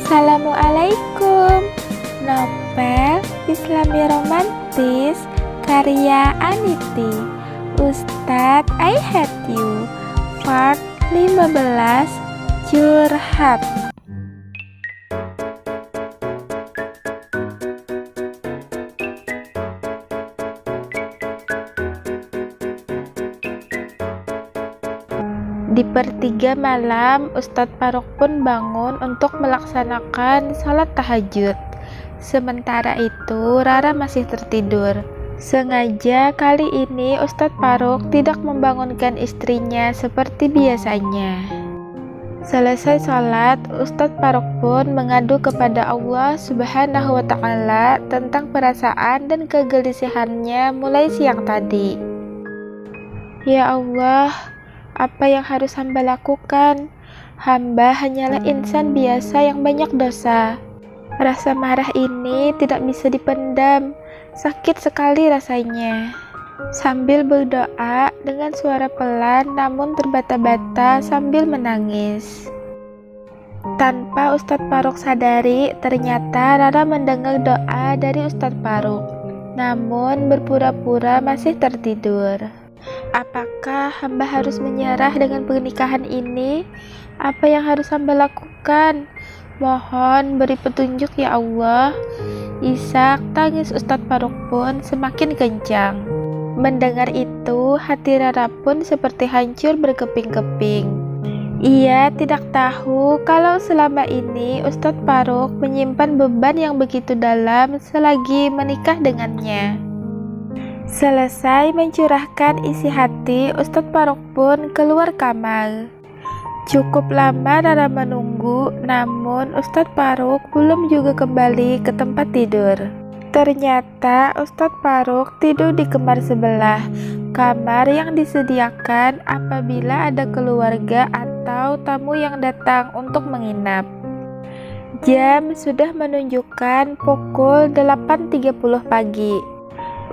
Assalamualaikum. Novel Islami Romantis karya Aniti. Ustadz I Hate You Part 15 Curhat. Di per-3 malam, Ustadz Faruk pun bangun untuk melaksanakan salat tahajud. Sementara itu, Rara masih tertidur. Sengaja kali ini Ustadz Faruk tidak membangunkan istrinya seperti biasanya. Selesai salat, Ustadz Faruk pun mengadu kepada Allah Subhanahu wa Ta'ala tentang perasaan dan kegelisahannya mulai siang tadi. Ya Allah, apa yang harus hamba lakukan? Hamba hanyalah insan biasa yang banyak dosa. Rasa marah ini tidak bisa dipendam. Sakit sekali rasanya. Sambil berdoa dengan suara pelan namun terbata-bata sambil menangis. Tanpa Ustadz Faruk sadari, ternyata Rara mendengar doa dari Ustadz Faruk. Namun berpura-pura masih tertidur. Apakah hamba harus menyerah dengan pernikahan ini? Apa yang harus hamba lakukan? Mohon beri petunjuk ya Allah. Isak tangis Ustadz Faruk pun semakin kencang. Mendengar itu, hati Rara pun seperti hancur berkeping-keping. Ia tidak tahu kalau selama ini Ustadz Faruk menyimpan beban yang begitu dalam selagi menikah dengannya. Selesai mencurahkan isi hati, Ustadz Faruk pun keluar kamar. Cukup lama Rara menunggu, namun Ustadz Faruk belum juga kembali ke tempat tidur. Ternyata Ustadz Faruk tidur di kamar sebelah, kamar yang disediakan apabila ada keluarga atau tamu yang datang untuk menginap. Jam sudah menunjukkan pukul 8.30 pagi.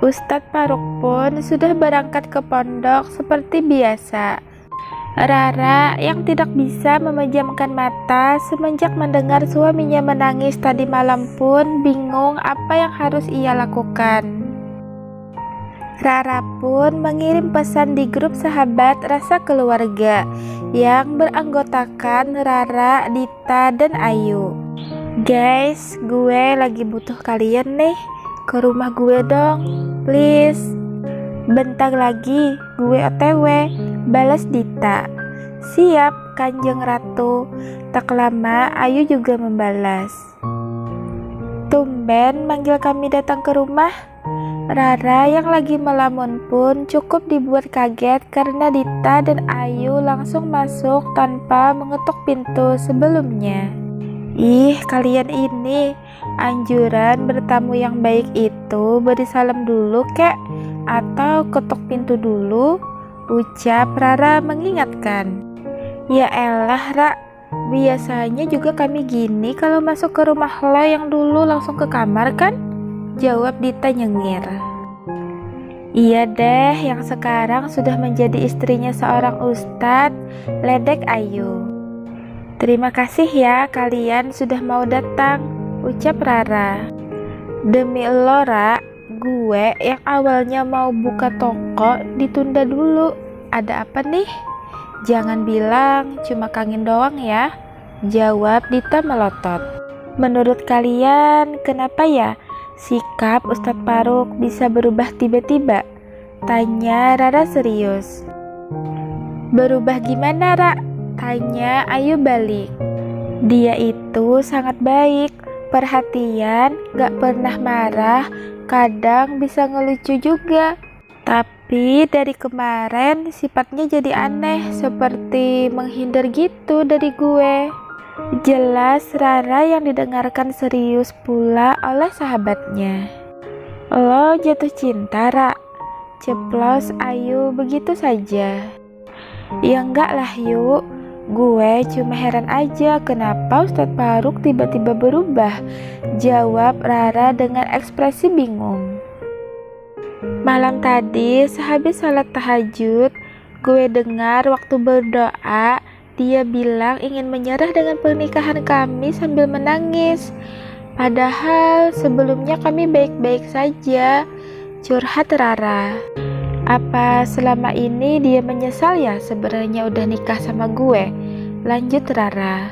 Ustadz Faruk pun sudah berangkat ke pondok seperti biasa. Rara yang tidak bisa memejamkan mata semenjak mendengar suaminya menangis tadi malam pun bingung apa yang harus ia lakukan. Rara pun mengirim pesan di grup sahabat rasa keluarga yang beranggotakan Rara, Dita, dan Ayu. Guys, gue lagi butuh kalian nih. Ke rumah gue dong, please. Bentar lagi gue OTW, balas Dita. Siap Kanjeng Ratu. Tak lama Ayu juga membalas. Tumben manggil kami datang ke rumah. Rara yang lagi melamun pun cukup dibuat kaget karena Dita dan Ayu langsung masuk tanpa mengetuk pintu sebelumnya. Ih, kalian ini, anjuran bertamu yang baik itu beri salam dulu kek, atau ketuk pintu dulu, ucap Rara mengingatkan. Ya elah Ra, biasanya juga kami gini kalau masuk ke rumah lo yang dulu langsung ke kamar kan? Jawab Dita nyengir. Iya deh, yang sekarang sudah menjadi istrinya seorang ustadz, ledek Ayu. Terima kasih ya kalian sudah mau datang, ucap Rara. Demi lo Ra, gue yang awalnya mau buka toko ditunda dulu. Ada apa nih? Jangan bilang cuma kangen doang ya, jawab Dita melotot. Menurut kalian kenapa ya sikap Ustadz Faruk bisa berubah tiba-tiba? Tanya Rara serius. Berubah gimana Ra? Tanya Ayu balik. Dia itu sangat baik, perhatian, gak pernah marah, kadang bisa ngelucu juga. Tapi dari kemarin sifatnya jadi aneh, seperti menghindar gitu dari gue. Jelas Rara yang didengarkan serius pula oleh sahabatnya. Lo jatuh cinta Ra? Ceplos Ayu begitu saja. Ya enggak lah yuk. Gue cuma heran aja kenapa Ustadz Faruk tiba-tiba berubah, jawab Rara dengan ekspresi bingung. Malam tadi sehabis salat tahajud, gue dengar waktu berdoa Dia bilang ingin menyerah dengan pernikahan kami sambil menangis. Padahal sebelumnya kami baik-baik saja, curhat Rara. Apa selama ini dia menyesal ya sebenarnya udah nikah sama gue? Lanjut Rara.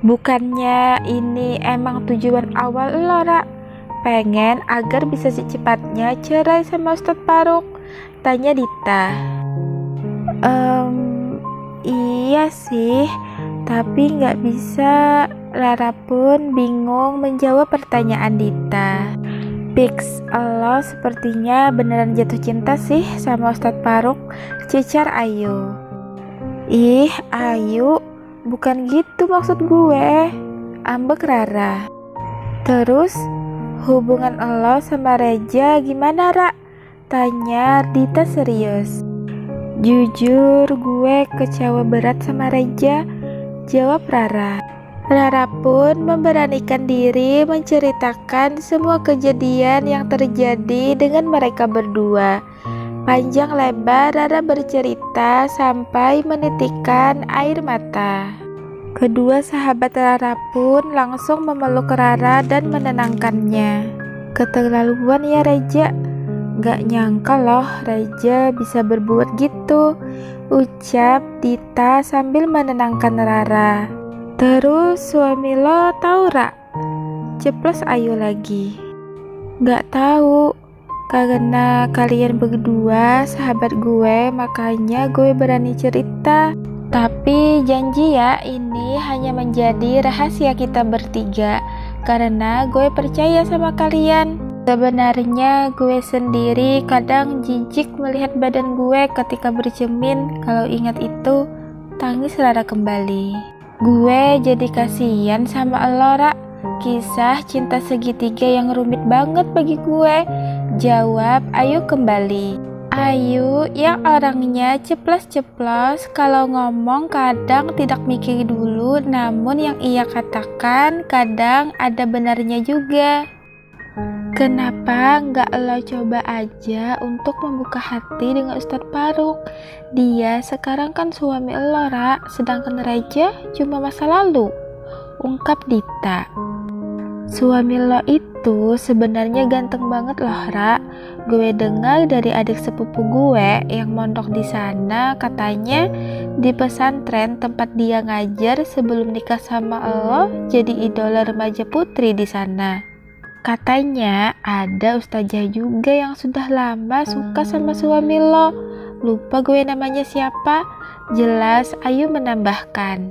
Bukannya ini emang tujuan awal lo, Ra? Pengen agar bisa secepatnya cerai sama Ustadz Faruk? Tanya Dita. Iya sih, tapi nggak bisa. Rara pun bingung menjawab pertanyaan Dita. Pix, lo sepertinya beneran jatuh cinta sih sama Ustadz Faruk, cecar Ayu. Ih, Ayu, bukan gitu maksud gue, ambek Rara. Terus, hubungan lo sama Reja gimana, Ra? Tanya Dita serius. Jujur gue kecewa berat sama Reja, jawab Rara. Rara pun memberanikan diri menceritakan semua kejadian yang terjadi dengan mereka berdua. Panjang lebar Rara bercerita sampai menitikkan air mata. Kedua sahabat Rara pun langsung memeluk Rara dan menenangkannya. Keterlaluan ya Reja. Gak nyangka loh Reja bisa berbuat gitu, ucap Dita sambil menenangkan Rara. Terus suami lo tahu, Ra? Ceplos Ayu lagi. Gak tahu, karena kalian berdua sahabat gue, makanya gue berani cerita. Tapi janji ya, ini hanya menjadi rahasia kita bertiga, karena gue percaya sama kalian. Sebenarnya gue sendiri kadang jijik melihat badan gue ketika bercermin. Kalau ingat itu, tangis Rara kembali. Gue jadi kasihan sama lo, Ra. Kisah cinta segitiga yang rumit banget bagi gue, jawab Ayu kembali. Ayu yang orangnya ceplos-ceplos, kalau ngomong kadang tidak mikir dulu, namun yang ia katakan kadang ada benarnya juga. Kenapa nggak lo coba aja untuk membuka hati dengan Ustadz Faruk? Dia sekarang kan suami lo, Ra, sedangkan Reja cuma masa lalu, ungkap Dita. Suami lo itu sebenarnya ganteng banget loh, Ra. Gue dengar dari adik sepupu gue yang mondok di sana, katanya di pesantren tempat dia ngajar sebelum nikah sama lo jadi idola remaja putri di sana. Katanya ada ustazah juga yang sudah lama suka sama suami lo. Lupa gue namanya siapa. Jelas Ayu menambahkan.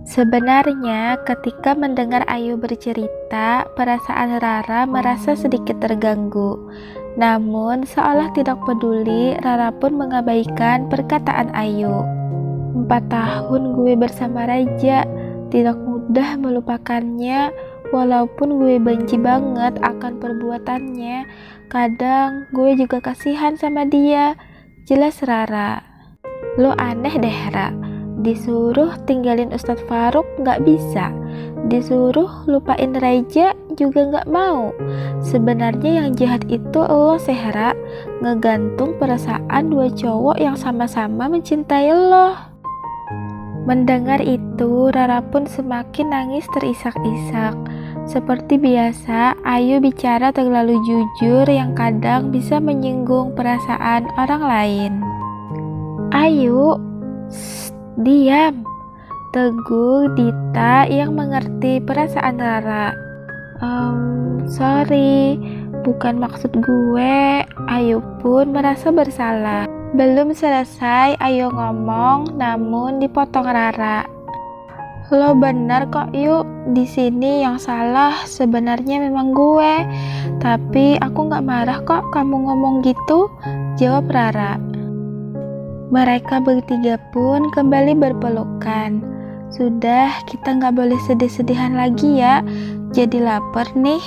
Sebenarnya ketika mendengar Ayu bercerita, perasaan Rara merasa sedikit terganggu. Namun seolah tidak peduli, Rara pun mengabaikan perkataan Ayu. 4 tahun gue bersama Reja, tidak mudah melupakannya. Walaupun gue benci banget akan perbuatannya, kadang gue juga kasihan sama dia, jelas Rara. Lo aneh deh, Ra. Disuruh tinggalin Ustadz Faruk gak bisa, disuruh lupain Reja juga gak mau. Sebenarnya yang jahat itu lo, Sehra, ngegantung perasaan 2 cowok yang sama-sama mencintai lo. Mendengar itu, Rara pun semakin nangis terisak-isak. Seperti biasa, Ayu bicara terlalu jujur yang kadang bisa menyinggung perasaan orang lain. Ayu, diam, tegur Dita yang mengerti perasaan Rara. Sorry, bukan maksud gue. Ayu pun merasa bersalah. Belum selesai Ayu ngomong, namun dipotong Rara. Lo benar kok, Yuk. Di sini yang salah sebenarnya memang gue. Tapi aku gak marah kok kamu ngomong gitu, jawab Rara. Mereka bertiga pun kembali berpelukan. Sudah, kita gak boleh sedih-sedihan lagi ya. Jadi lapar nih,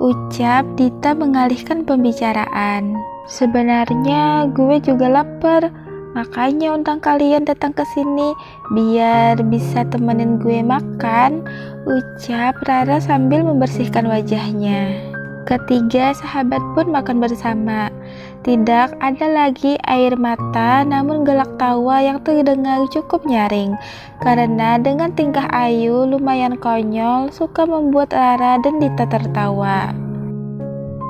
ucap Dita mengalihkan pembicaraan. Sebenarnya gue juga lapar. Makanya undang kalian datang ke sini biar bisa temenin gue makan, ucap Rara sambil membersihkan wajahnya. Ketiga sahabat pun makan bersama. Tidak ada lagi air mata, namun gelak tawa yang terdengar cukup nyaring. Karena dengan tingkah Ayu lumayan konyol, suka membuat Rara dan Dita tertawa.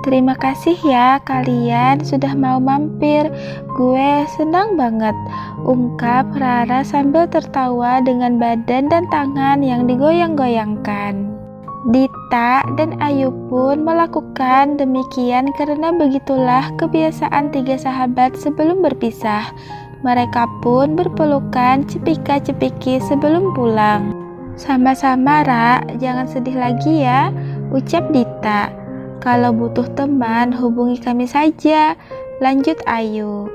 Terima kasih ya kalian sudah mau mampir. Gue senang banget, ungkap Rara sambil tertawa dengan badan dan tangan yang digoyang-goyangkan. Dita dan Ayu pun melakukan demikian karena begitulah kebiasaan tiga sahabat sebelum berpisah. Mereka pun berpelukan cepika-cepiki sebelum pulang. Sama-sama Ra, jangan sedih lagi ya, ucap Dita. Kalau butuh teman hubungi kami saja, lanjut Ayu.